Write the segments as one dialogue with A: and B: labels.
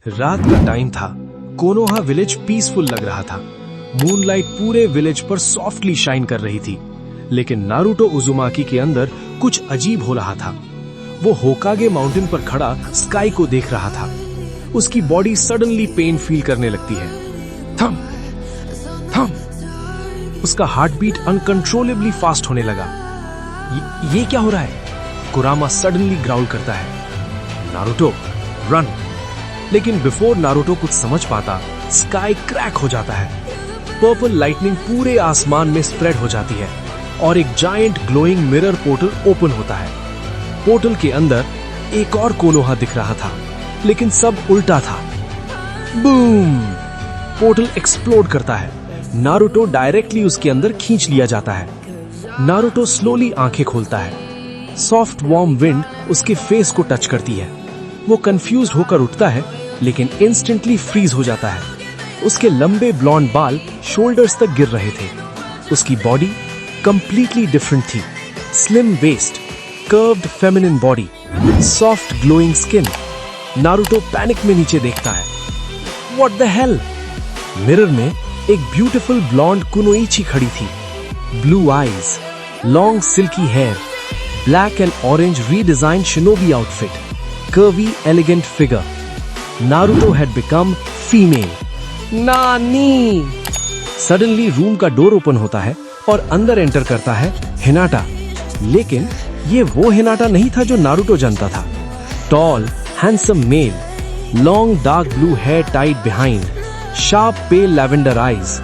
A: रात का टाइम था। कोनोहा विलेज पीसफुल लग रहा था। मूनलाइट पूरे विलेज पर सॉफ्टली शाइन कर रही थी। लेकिन नारुतो उजुमाकी के अंदर कुछ अजीब हो रहा था। वो होकागे माउंटेन पर खड़ा स्काई को देख रहा था। उसकी बॉडी सडनली पेन फील करने लगती है। थम थम। उसका हार्ट बीट अनकंट्रोलेबली फास्ट होने लगा। ये क्या हो रहा है? कुरामा सडनली ग्राउल करता है, नारुतो रन। लेकिन बिफोर नारुतो कुछ समझ पाता, स्काई क्रैक हो जाता है। पर्पल लाइटनिंग पूरे आसमान में स्प्रेड हो जाती है और एक giant glowing mirror portal open होता है। पोर्टल के अंदर एक और कोनोहा दिख रहा था, लेकिन सब उल्टा था। बूम! पोर्टल एक्सप्लोड करता है। नारुतो डायरेक्टली उसके अंदर खींच लिया जाता है। नारुतो स्लोली आंखें खोलता है। सॉफ्ट वार्म विंड उसके फेस को टच करती है। वो कंफ्यूज्ड होकर उठता है, लेकिन इंस्टेंटली फ्रीज हो जाता है। उसके लंबे ब्लॉन्ड बाल शोल्डर्स तक गिर रहे थे। उसकी बॉडी कंप्लीटली डिफरेंट थी। Slim waist, curved feminine body, soft glowing skin. Naruto panic में नीचे देखता है। What the hell? मिरर में एक ब्यूटीफुल ब्लॉन्ड कुनोइची खड़ी थी। Blue eyes, long silky hair, black and orange redesign shinobi outfit, curvy elegant figure. Naruto had become female. नानी! Suddenly room का डोर ओपन होता है और अंदर एंटर करता है हिनाटा। लेकिन ये वो हिनाटा नहीं था जो नारुतो जानता था। Tall, handsome male, long dark blue hair tied behind, sharp pale lavender eyes,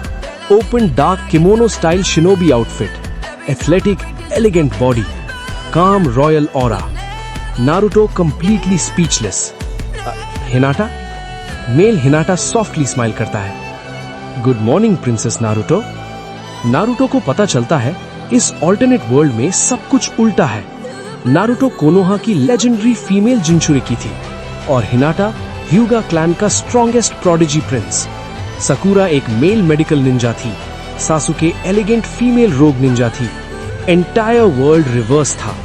A: open dark kimono style shinobi outfit, athletic elegant body, calm royal aura. Naruto completely speechless. Hinata? Male Hinata softly smile करता है। Good morning princess Naruto. Naruto को पता चलता है इस alternate world में सब कुछ उल्टा है। नारुतो कोनोहा की लेजेंडरी फीमेल जिंचुरिकी थी और हिनाटा ह्यूगा क्लैन का स्ट्रॉन्गेस्ट प्रोडिजी प्रिंस। सकुरा एक मेल मेडिकल निंजा थी। सासुके एलिगेंट फीमेल रोग निंजा थी। एंटायर वर्ल्ड रिवर्स था।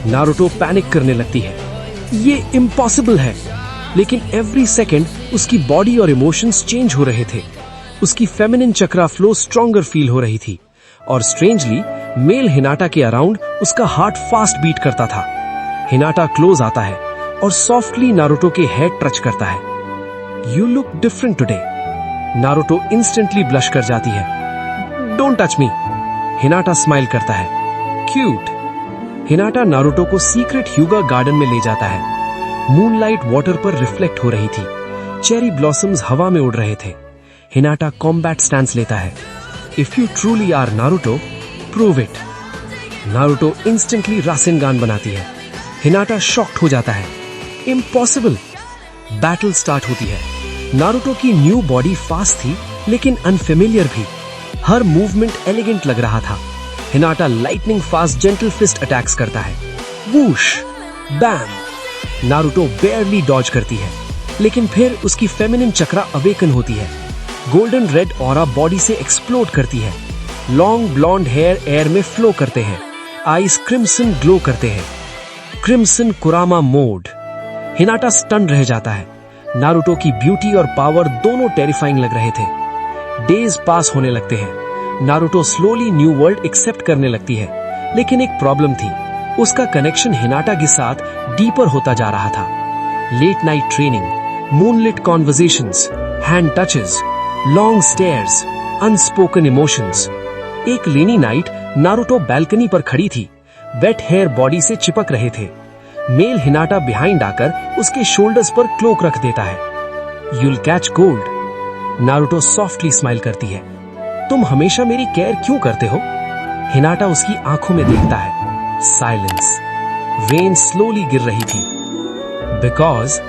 A: नारुतो पैनिक करने लगती है। ये इम्पॉसिबल है। लेकिन एवरी सेकेंड उसकी बॉडी और इमोशंस चेंज हो रहे थे। उसकी फेमिनिन चक्रा फ्लो स्ट्रॉन्गर फील हो रही थी और स्ट्रेंजली मेल हिनाटा के अराउंड उसका हार्ट फास्ट बीट करता था। हिनाटा क्लोज आता है और सॉफ्टली नारुतो के हेड टच करता है। You look different today. Naruto instantly blush कर जाती है। Don't touch me. Hinata smile करता है। क्यूट। हिनाटा नारुतो को सीक्रेट ह्यूगा गार्डन में ले जाता है। मूनलाइट वाटर पर रिफ्लेक्ट हो रही थी। चेरी ब्लॉसम्स हवा में उड़ रहे थे। हिनाटा कॉम्बैट स्टैंस लेता है। If you truly are Naruto, prove it. Naruto instantly Rasengan बनाती है। हिनाटा शॉक्ड हो जाता है। इम्पॉसिबल। बैटल स्टार्ट होती है। नारुतो की न्यू बॉडी फास्ट थी, लेकिन अनफेमिलियर भी। हर मूवमेंट एलिगेंट लग रहा था। Hinata lightning fast gentle fist attacks करता है। Whoosh! Bam! Naruto barely dodge करती है, लेकिन फिर उसकी फेमिनिन चक्रा अवेकन होती है। गोल्डन रेड ऑरा बॉडी से एक्सप्लोड करती है। लॉन्ग ब्लॉन्ड हेयर एयर में फ्लो करते हैं। आईज क्रिम्सन ग्लो करते हैं। क्रिम्सन कुरामा मोड। हिनाटा स्टन रह जाता है। नारुतो की ब्यूटी और पावर दोनों टेरिफाइंग लग रहे थे। डेज पास होने लगते हैं। Naruto slowly new world accept करने लगती है, लेकिन एक प्रॉब्लम थी। उसका कनेक्शन हिनाटा के साथ डीपर होता जा रहा था। Late night training, moonlit conversations, hand touches, long stares, unspoken emotions. एक रेनी नाइट नारुतो बैल्कनी पर खड़ी थी। वेट हेयर बॉडी से चिपक रहे थे। मेल हिनाटा बिहाइंड आकर उसके शोल्डर्स पर क्लोक रख देता है। You'll catch gold. Naruto softly smile करती है। तुम हमेशा मेरी केयर क्यों करते हो? हिनाटा उसकी आंखों में देखता है। साइलेंस। रेन स्लोली गिर रही थी। Because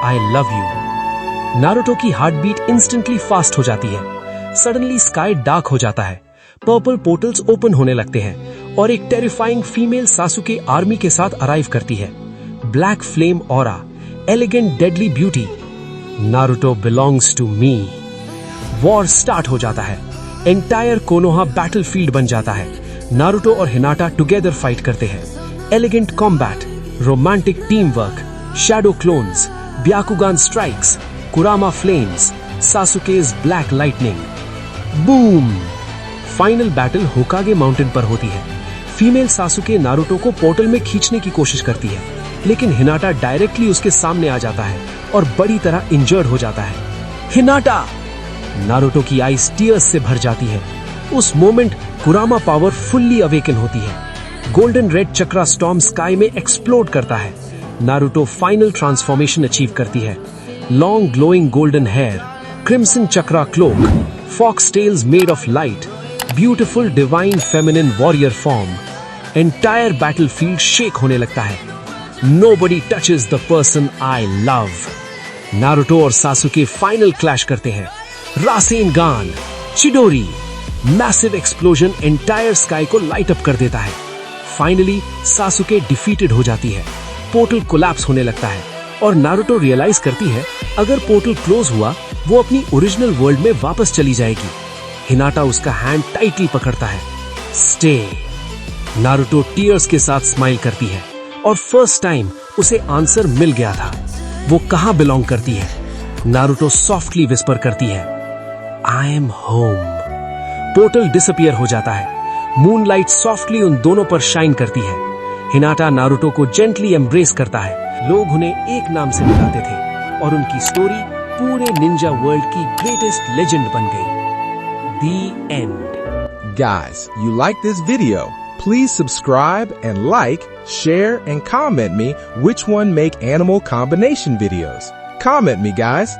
A: I love you. Naruto की हार्ट बीट इंस्टेंटली फास्ट हो जाती है। सडनली स्काई डार्क हो जाता है। पर्पल पोर्टल्स ओपन होने लगते हैं और एक टेरिफाइंग फीमेल सासुके आर्मी के साथ अराइव करती है। Black flame aura, elegant deadly beauty. Naruto belongs to me. War start हो जाता है। एंटायर कोनोहा बैटलफील्ड बन जाता है। नारुतो और हिनाटा टुगेदर फाइट करते हैं। Elegant combat, romantic team work, shadow clones, Byakugan strikes, Kurama flames, Sasuke's black lightning. Boom! Final battle Hokage mountain पर होती है। फीमेल सासुके नारुतो को पोर्टल में खींचने की कोशिश करती है, लेकिन हिनाटा डायरेक्टली उसके सामने आ जाता है और बड़ी तरह इंजर्ड हो जाता है। हिनाटा! नारुतो की आईज टीयर्स से भर जाती है। उस मोमेंट कुरामा पावर फुल्ली अवेकन होती है। Golden red chakra storm sky में एक्सप्लोड करता है। नारुतो फाइनल ट्रांसफॉर्मेशन अचीव करती है। Long glowing golden hair, crimson chakra cloak, fox tails made of light, beautiful divine feminine warrior form. Entire battlefield shake होने लगता है। Nobody touches the person I love. Naruto और Sasuke final clash करते हैं। Rasengan, Chidori, massive explosion entire sky को light up कर देता है। फाइनली सासुके डिफीटेड हो जाती है। पोर्टल कोलैप्स होने लगता है और नारुतो रियलाइज करती है अगर पोर्टल क्लोज हुआ वो अपनी ओरिजिनल वर्ल्ड में वापस चली जाएगी। हिनाटा उसका हैंड टाइटली पकड़ता है। स्टे। नारुतो टीयर्स के साथ स्माइल करती है और फर्स्ट टाइम उसे आंसर मिल गया था। वो कहां बिलोंग करती है? नारुतो सॉफ्टली विस्पर करती है, I am home. Portal disappear हो जाता है। मूनलाइट सॉफ्टली उन दोनों पर शाइन करती है। हिनाटा नारुतो को जेंटली एम्ब्रेस करता है। लोग उन्हें एक नाम से बुलाते थे और उनकी स्टोरी पूरे निंजा वर्ल्ड की ग्रेटेस्ट लेजेंड बन गई। The end.
B: Guys, you like this video? Please subscribe and like, share, and comment me which one make animal combination videos. Comment me, guys.